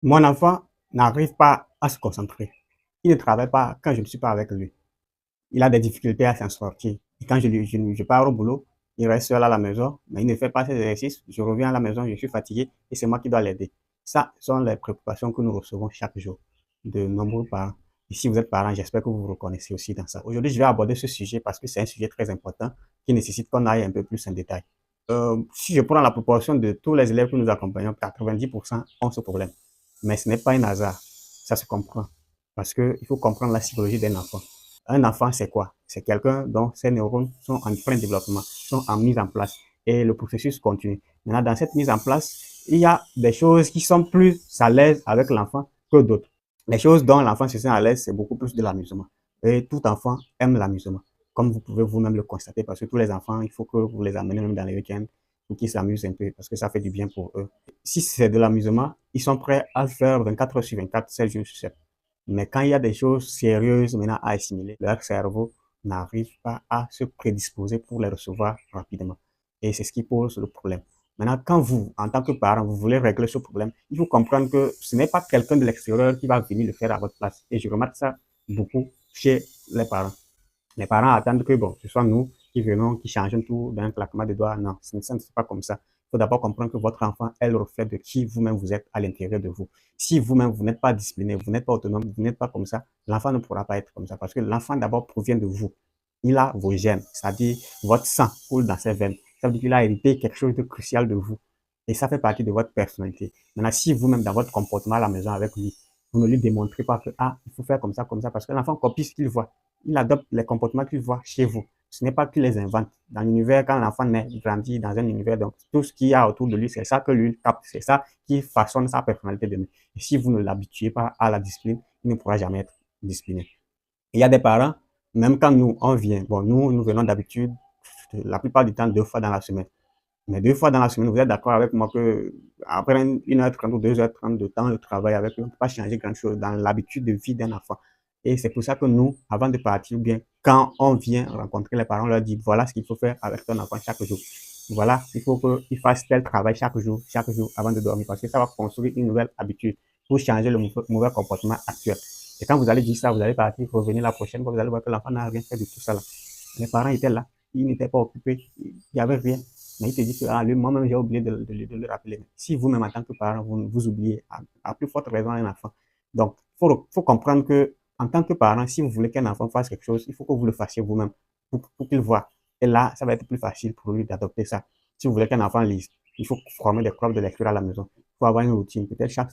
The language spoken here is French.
Mon enfant n'arrive pas à se concentrer. Il ne travaille pas quand je ne suis pas avec lui. Il a des difficultés à s'en sortir. Et quand je pars au boulot, il reste seul à la maison, mais il ne fait pas ses exercices. Je reviens à la maison, je suis fatigué et c'est moi qui dois l'aider. Ça sont les préoccupations que nous recevons chaque jour de nombreux parents. Et si vous êtes parent, j'espère que vous vous reconnaissez aussi dans ça. Aujourd'hui, je vais aborder ce sujet parce que c'est un sujet très important qui nécessite qu'on aille un peu plus en détail. Si je prends la proportion de tous les élèves que nous accompagnons, 90% ont ce problème. Mais ce n'est pas un hasard, ça se comprend. Parce qu'il faut comprendre la psychologie d'un enfant. Un enfant, c'est quoi? C'est quelqu'un dont ses neurones sont en plein développement, sont en mise en place. Et le processus continue. Maintenant, dans cette mise en place, il y a des choses qui sont plus à l'aise avec l'enfant que d'autres. Les choses dont l'enfant se sent à l'aise, c'est beaucoup plus de l'amusement. Et tout enfant aime l'amusement, comme vous pouvez vous-même le constater, parce que tous les enfants, il faut que vous les amenez même dans les week-ends pour qu'ils s'amusent un peu, parce que ça fait du bien pour eux. Si c'est de l'amusement, ils sont prêts à le faire 24 heures sur 24, 7 jours sur 7. Mais quand il y a des choses sérieuses maintenant à assimiler, leur cerveau n'arrive pas à se prédisposer pour les recevoir rapidement. Et c'est ce qui pose le problème. Maintenant, quand vous, en tant que parent, vous voulez régler ce problème, il faut comprendre que ce n'est pas quelqu'un de l'extérieur qui va venir le faire à votre place. Et je remarque ça beaucoup chez les parents. Les parents attendent que, bon, ce soit nous qui venons, qui changeons tout d'un claquement de doigts. Non, ça ne se fait pas comme ça. Il faut d'abord comprendre que votre enfant est le reflet de qui vous-même vous êtes à l'intérieur de vous. Si vous-même, vous n'êtes pas discipliné, vous n'êtes pas autonome, vous n'êtes pas comme ça, l'enfant ne pourra pas être comme ça. Parce que l'enfant d'abord provient de vous. Il a vos gènes, c'est-à-dire votre sang coule dans ses veines. Ça veut dire qu'il a hérité quelque chose de crucial de vous. Et ça fait partie de votre personnalité. Maintenant, si vous-même, dans votre comportement à la maison avec lui, vous ne lui démontrez pas que, ah, il faut faire comme ça, parce que l'enfant copie ce qu'il voit. Il adopte les comportements qu'il voit chez vous. Ce n'est pas qu'il les invente. Dans l'univers, quand l'enfant naît, il grandit dans un univers, donc tout ce qu'il y a autour de lui, c'est ça que lui capte, c'est ça qui façonne sa personnalité demain. Et si vous ne l'habituez pas à la discipline, il ne pourra jamais être discipliné. Il y a des parents, même quand nous, on vient, bon, nous venons d'habitude, la plupart du temps, 2 fois dans la semaine. Mais 2 fois dans la semaine, vous êtes d'accord avec moi que après 1h30 ou 2h30 de temps de travail avec eux, on ne peut pas changer grand chose dans l'habitude de vie d'un enfant. Et c'est pour ça que nous, avant de partir, ou bien quand on vient rencontrer les parents, on leur dit voilà ce qu'il faut faire avec ton enfant chaque jour. Voilà, il faut qu'il fasse tel travail chaque jour avant de dormir, parce que ça va construire une nouvelle habitude pour changer le mauvais comportement actuel. Et quand vous allez dire ça, vous allez partir, revenir la prochaine fois, vous allez voir que l'enfant n'a rien fait de tout ça là. Les parents étaient là, ils n'étaient pas occupés, il n'y avait rien. Mais il te dit que ah, moi-même j'ai oublié de le rappeler. Si vous-même en tant que parent, vous oubliez, à plus forte raison un enfant. Donc, faut comprendre que en tant que parent, si vous voulez qu'un enfant fasse quelque chose, il faut que vous le fassiez vous-même pour qu'il voit. Et là, ça va être plus facile pour lui d'adopter ça. Si vous voulez qu'un enfant lise, il faut former des clubs de lecture à la maison. Il faut avoir une routine. Peut-être chaque